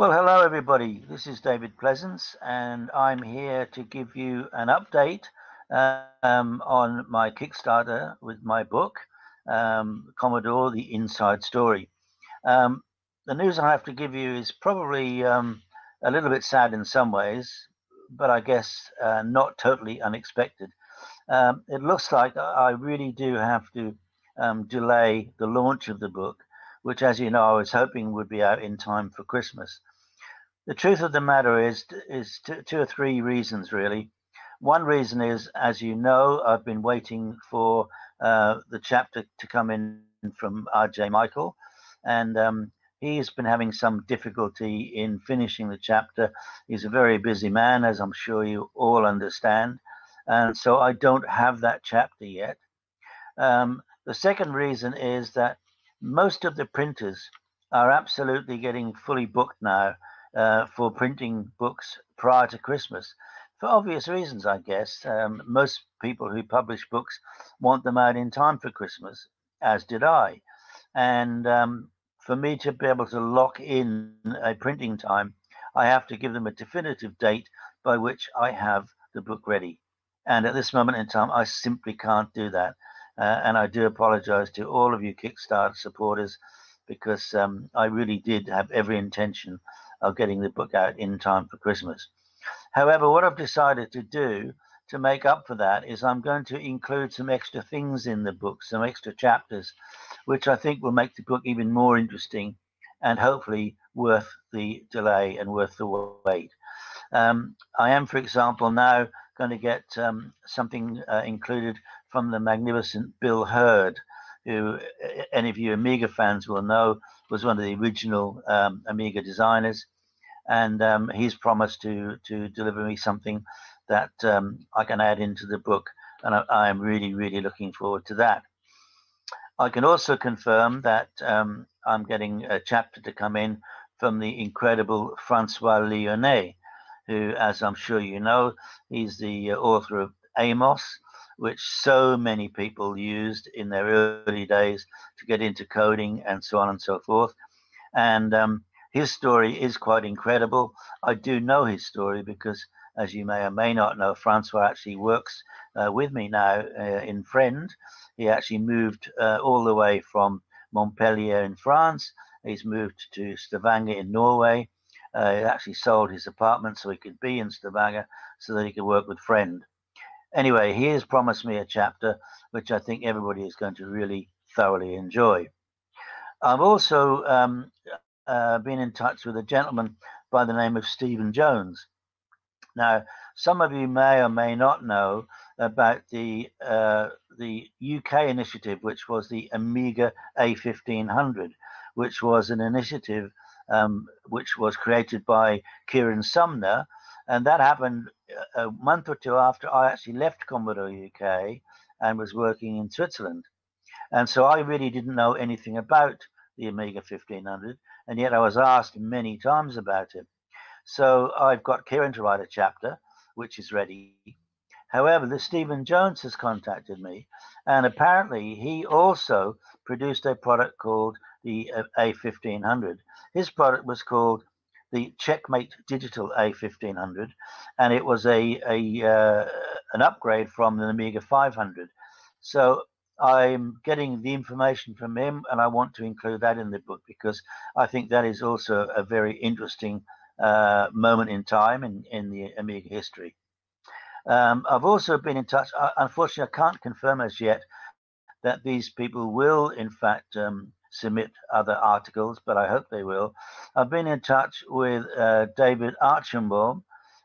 Well, hello everybody. This is David Pleasance, and I'm here to give you an update on my Kickstarter with my book, Commodore: The Inside Story. Um, the news I have to give you is probably a little bit sad in some ways, but I guess not totally unexpected. It looks like I really do have to delay the launch of the book, which, as you know, I was hoping would be out in time for Christmas. The truth of the matter is two or three reasons really. One reason is, as you know, I've been waiting for the chapter to come in from R.J. Michael, and he's been having some difficulty in finishing the chapter. He's a very busy man, as I'm sure you all understand, and so I don't have that chapter yet. The second reason is that most of the printers are absolutely getting fully booked now for printing books prior to Christmas, for obvious reasons, I guess. Most people who publish books want them out in time for Christmas, as did I. And for me to be able to lock in a printing time, I have to give them a definitive date by which I have the book ready. And at this moment in time, I simply can't do that. And I do apologize to all of you Kickstarter supporters because I really did have every intention of getting the book out in time for Christmas. However, what I've decided to do to make up for that is I'm going to include some extra things in the book, some extra chapters, which I think will make the book even more interesting and hopefully worth the delay and worth the wait. I am, for example, now going to get something included from the magnificent Bill Hurd, who any of you Amiga fans will know was one of the original Amiga designers, and he's promised to deliver me something that I can add into the book, and I am really looking forward to that. I can also confirm that I'm getting a chapter to come in from the incredible Francois Lyonnais, who, as I'm sure you know, he's the author of Amos, which so many people used in their early days to get into coding and so on and so forth. And his story is quite incredible. I do know his story because, as you may or may not know, Francois actually works with me now in Friend. He actually moved all the way from Montpellier in France. He's moved to Stavanger in Norway. He actually sold his apartment so he could be in Stavanger so that he could work with Friend. Anyway, he has promised me a chapter which I think everybody is going to really thoroughly enjoy. I've also been in touch with a gentleman by the name of Stephen Jones. Now, some of you may or may not know about the UK initiative, which was the Amiga A1500, which was an initiative which was created by Kieran Sumner, and that happened a month or two after I actually left Commodore UK and was working in Switzerland. And so I really didn't know anything about the Amiga 1500, and yet I was asked many times about it. So I've got Kieran to write a chapter, which is ready. However, the Stephen Jones has contacted me, and apparently he also produced a product called the A1500. His product was called the Checkmate Digital A1500, and it was an upgrade from the Amiga 500. So I'm getting the information from him, and I want to include that in the book because I think that is also a very interesting moment in time in the Amiga history. I've also been in touch. Unfortunately, I can't confirm as yet that these people will, in fact, submit other articles, but I hope they will. I've been in touch with David Archambault,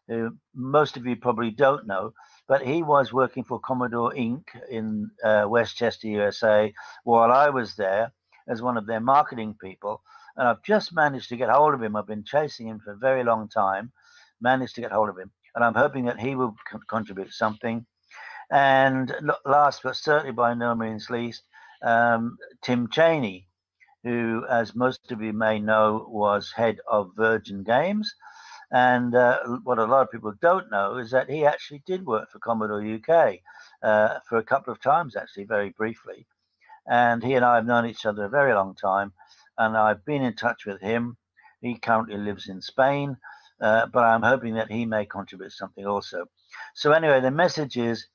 who most of you probably don't know, but he was working for Commodore Inc. in Westchester, USA, while I was there as one of their marketing people. And I've just managed to get hold of him. I've been chasing him for a very long time, managed to get hold of him. And I'm hoping that he will contribute something. And last, but certainly by no means least, Tim Cheney, who, as most of you may know, was head of Virgin Games. And what a lot of people don't know is that he actually did work for Commodore UK for a couple of times, actually, very briefly. And he and I have known each other a very long time. And I've been in touch with him. He currently lives in Spain, but I'm hoping that he may contribute something also. So anyway, the message is,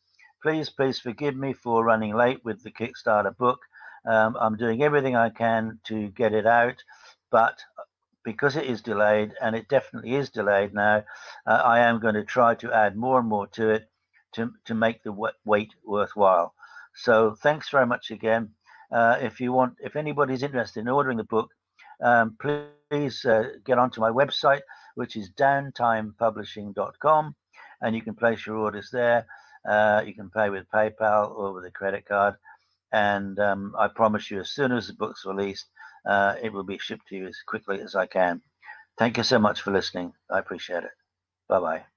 please forgive me for running late with the Kickstarter book. I'm doing everything I can to get it out, but because it is delayed, and it definitely is delayed now, I am going to try to add more and more to it to make the wait worthwhile. So thanks very much again. If anybody's interested in ordering the book, please get onto my website, which is downtimepublishing.com, and you can place your orders there. You can pay with PayPal or with a credit card, and I promise you, as soon as the book's released, it will be shipped to you as quickly as I can. Thank you so much for listening. I appreciate it. Bye-bye.